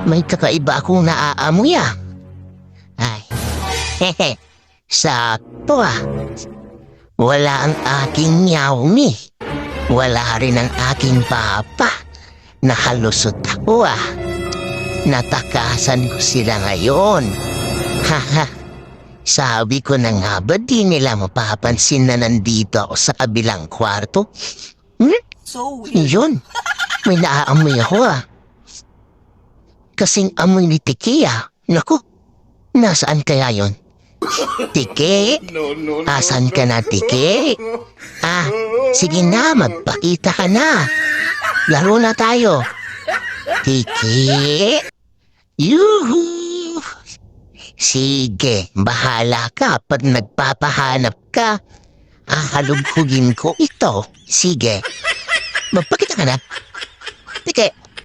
May kakaiba akong naaamoy ah. Ay, hehe, sakto ah. Wala ang aking Yaomi. Wala rin ang aking papa. Nakalusot ako ah. Natakasan ko sila ngayon. Haha. Sabi ko na nga ba di nila mapapansin na nandito ako sa kabilang kwarto? So weird. Yun. May naaamoy ako ah. Kasing amoy ni Tiki ah. Naku, nasaan kaya yon? Tiki? Asan ka na, Tiki? Ah, sige na, magpakita ka na. Laro na tayo. Tiki? Yuhu! Sige, bahala ka pag nagpapahanap ka. Hahalugugin ko ito. Sige. Magpakita ka na. Tiki.